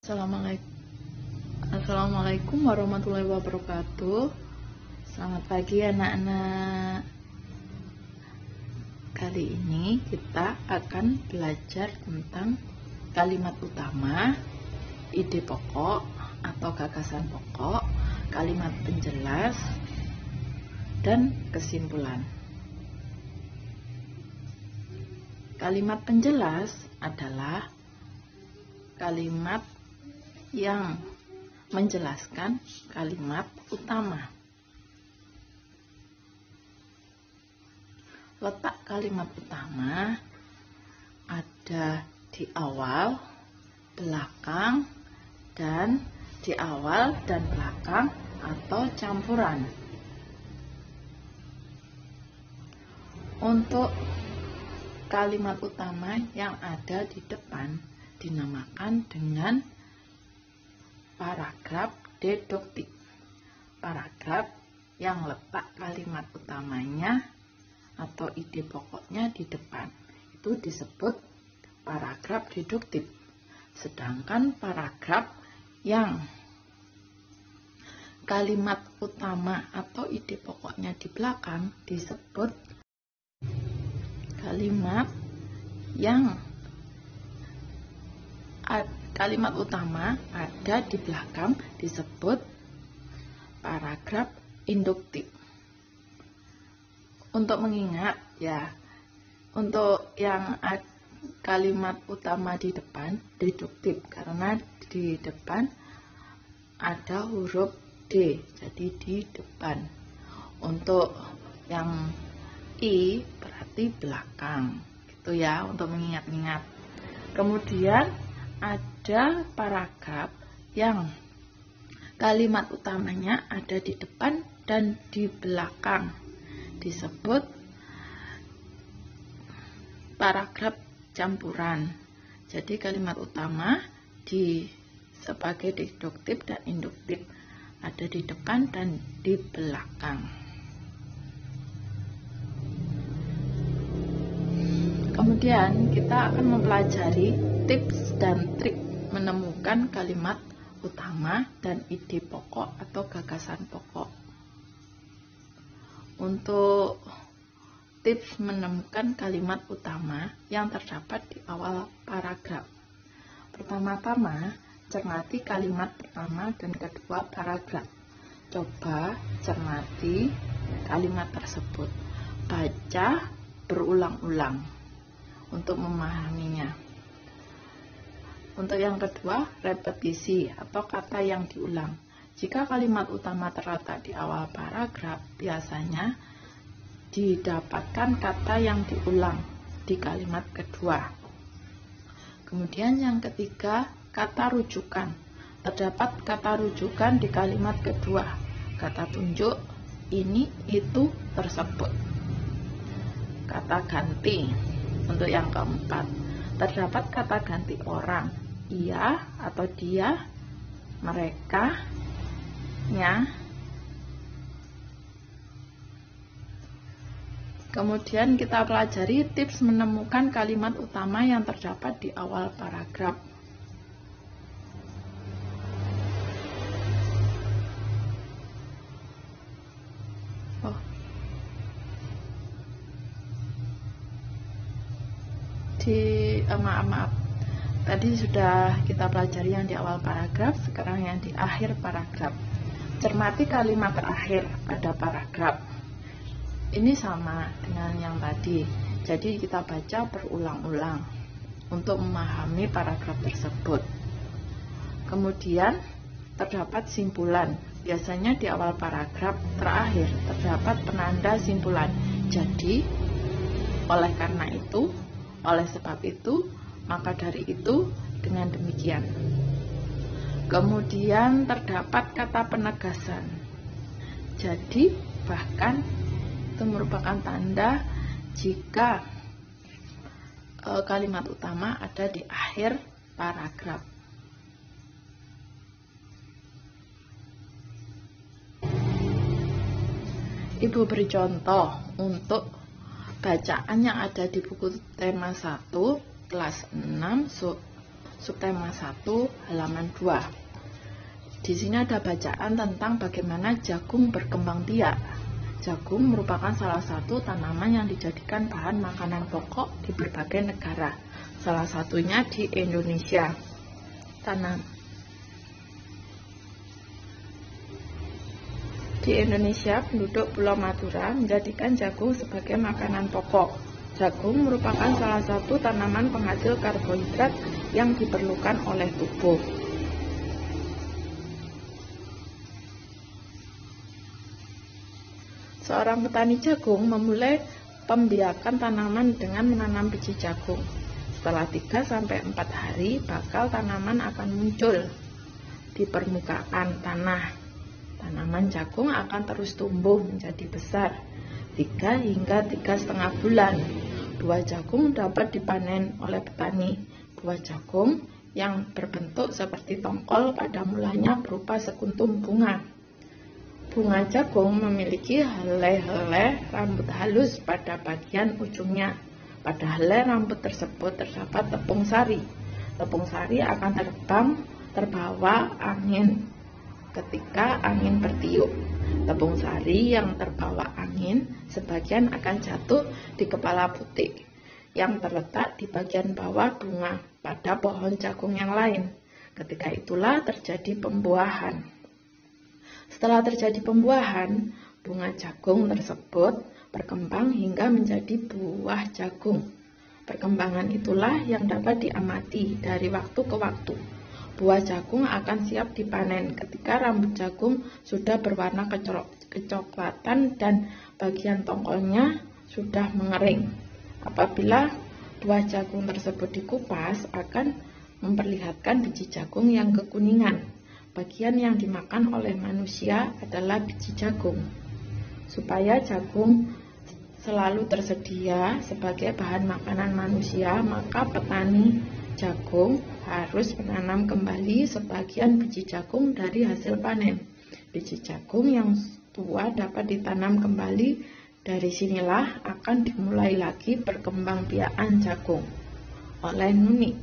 Assalamualaikum warahmatullahi wabarakatuh. Selamat pagi anak-anak. Kali ini kita akan belajar tentang kalimat utama, ide pokok atau gagasan pokok, kalimat penjelas, dan kesimpulan. Kalimat penjelas adalah kalimat yang menjelaskan kalimat utama. Letak kalimat utama ada di awal, belakang, dan di awal dan belakang atau campuran. Untuk kalimat utama yang ada di depan dinamakan dengan paragraf deduktif. Paragraf yang letak kalimat utamanya atau ide pokoknya di depan itu disebut paragraf deduktif. Sedangkan paragraf yang kalimat utama atau ide pokoknya di belakang disebut kalimat utama ada di belakang disebut paragraf induktif. Untuk mengingat ya, untuk yang kalimat utama di depan deduktif karena di depan ada huruf D, jadi di depan. Untuk yang I berarti belakang, gitu ya, untuk mengingat-ingat. Kemudian ada paragraf yang kalimat utamanya ada di depan dan di belakang, disebut paragraf campuran. Jadi kalimat utama sebagai deduktif dan induktif ada di depan dan di belakang. Kemudian kita akan mempelajari tips dan trik menemukan kalimat utama dan ide pokok atau gagasan pokok. Untuk tips menemukan kalimat utama yang terdapat di awal paragraf. Pertama-tama, cermati kalimat pertama dan kedua paragraf. Coba cermati kalimat tersebut. Baca berulang-ulang untuk memahaminya. Untuk yang kedua, repetisi atau kata yang diulang. Jika kalimat utama terletak di awal paragraf, biasanya didapatkan kata yang diulang di kalimat kedua. Kemudian yang ketiga, kata rujukan. Terdapat kata rujukan di kalimat kedua. Kata tunjuk, ini, itu, tersebut. Kata ganti. Untuk yang keempat, terdapat kata ganti orang, ia atau dia, mereka, nya. Kemudian kita pelajari tips menemukan kalimat utama yang terdapat di awal paragraf. Maaf. Tadi sudah kita pelajari yang di awal paragraf, sekarang yang di akhir paragraf. Cermati kalimat terakhir pada paragraf. Ini sama dengan yang tadi. Jadi kita baca berulang-ulang untuk memahami paragraf tersebut. Kemudian terdapat simpulan. Biasanya di awal paragraf terakhir terdapat penanda simpulan. Jadi oleh sebab itu, maka dari itu, dengan demikian. Kemudian terdapat kata penegasan. Jadi bahkan itu merupakan tanda jika kalimat utama ada di akhir paragraf. Ibu beri contoh untuk bacaan yang ada di buku tema 1 kelas 6 subtema 1 halaman 2. Di sini ada bacaan tentang bagaimana jagung berkembang biak. Jagung merupakan salah satu tanaman yang dijadikan bahan makanan pokok di berbagai negara, salah satunya di Indonesia. Di Indonesia, penduduk Pulau Madura menjadikan jagung sebagai makanan pokok. Jagung merupakan salah satu tanaman penghasil karbohidrat yang diperlukan oleh tubuh. Seorang petani jagung memulai pembiakan tanaman dengan menanam biji jagung. Setelah 3-4 hari, bakal tanaman akan muncul di permukaan tanah. Tanaman jagung akan terus tumbuh menjadi besar 3 hingga 3,5 bulan. Buah jagung dapat dipanen oleh petani. Buah jagung yang berbentuk seperti tongkol pada mulanya berupa sekuntum bunga. Bunga jagung memiliki helai-helai rambut halus pada bagian ujungnya. Pada helai rambut tersebut terdapat tepung sari. Tepung sari akan terbang terbawa angin ketika angin bertiup. Tepung sari yang terbawa angin sebagian akan jatuh di kepala butik yang terletak di bagian bawah bunga pada pohon jagung yang lain. Ketika itulah terjadi pembuahan. Setelah terjadi pembuahan, bunga jagung tersebut berkembang hingga menjadi buah jagung. Perkembangan itulah yang dapat diamati dari waktu ke waktu. Buah jagung akan siap dipanen ketika rambut jagung sudah berwarna kecoklatan dan bagian tongkolnya sudah mengering. Apabila buah jagung tersebut dikupas, akan memperlihatkan biji jagung yang kekuningan. Bagian yang dimakan oleh manusia adalah biji jagung. Supaya jagung selalu tersedia sebagai bahan makanan manusia, maka petani jagung harus menanam kembali sebagian biji jagung dari hasil panen. Biji jagung yang tua dapat ditanam kembali. Dari sinilah akan dimulai lagi perkembangbiakan jagung oleh Nuni.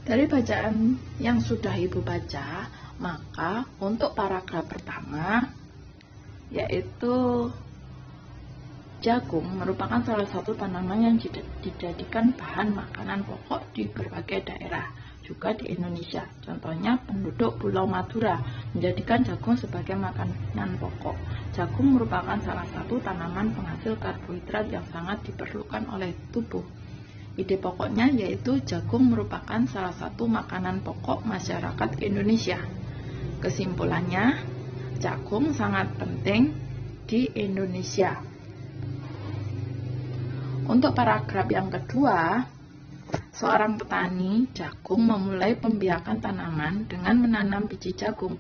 Dari bacaan yang sudah Ibu baca, maka untuk paragraf pertama, yaitu jagung merupakan salah satu tanaman yang dijadikan bahan makanan pokok di berbagai daerah, juga di Indonesia. Contohnya, penduduk Pulau Madura menjadikan jagung sebagai makanan pokok. Jagung merupakan salah satu tanaman penghasil karbohidrat yang sangat diperlukan oleh tubuh. Ide pokoknya yaitu jagung merupakan salah satu makanan pokok masyarakat Indonesia. Kesimpulannya, jagung sangat penting di Indonesia. Untuk paragraf yang kedua, seorang petani jagung memulai pembiakan tanaman dengan menanam biji jagung.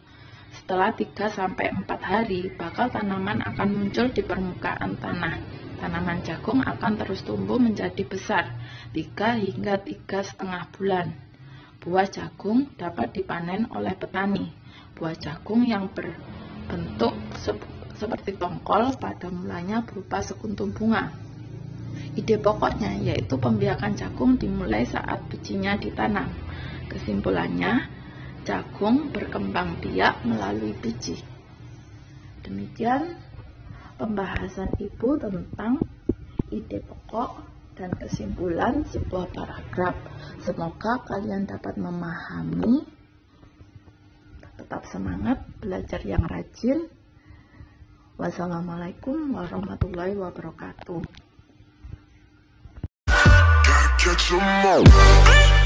Setelah 3-4 hari, bakal tanaman akan muncul di permukaan tanah. Tanaman jagung akan terus tumbuh menjadi besar 3 hingga 3,5 bulan. Buah jagung dapat dipanen oleh petani. Buah jagung yang berbentuk seperti tongkol pada mulanya berupa sekuntum bunga. Ide pokoknya yaitu pembiakan jagung dimulai saat bijinya ditanam. Kesimpulannya, jagung berkembang biak melalui biji. Demikian pembahasan Ibu tentang ide pokok dan kesimpulan sebuah paragraf. Semoga kalian dapat memahami. Tetap semangat, belajar yang rajin. Wassalamualaikum warahmatullahi wabarakatuh. Catch 'em all.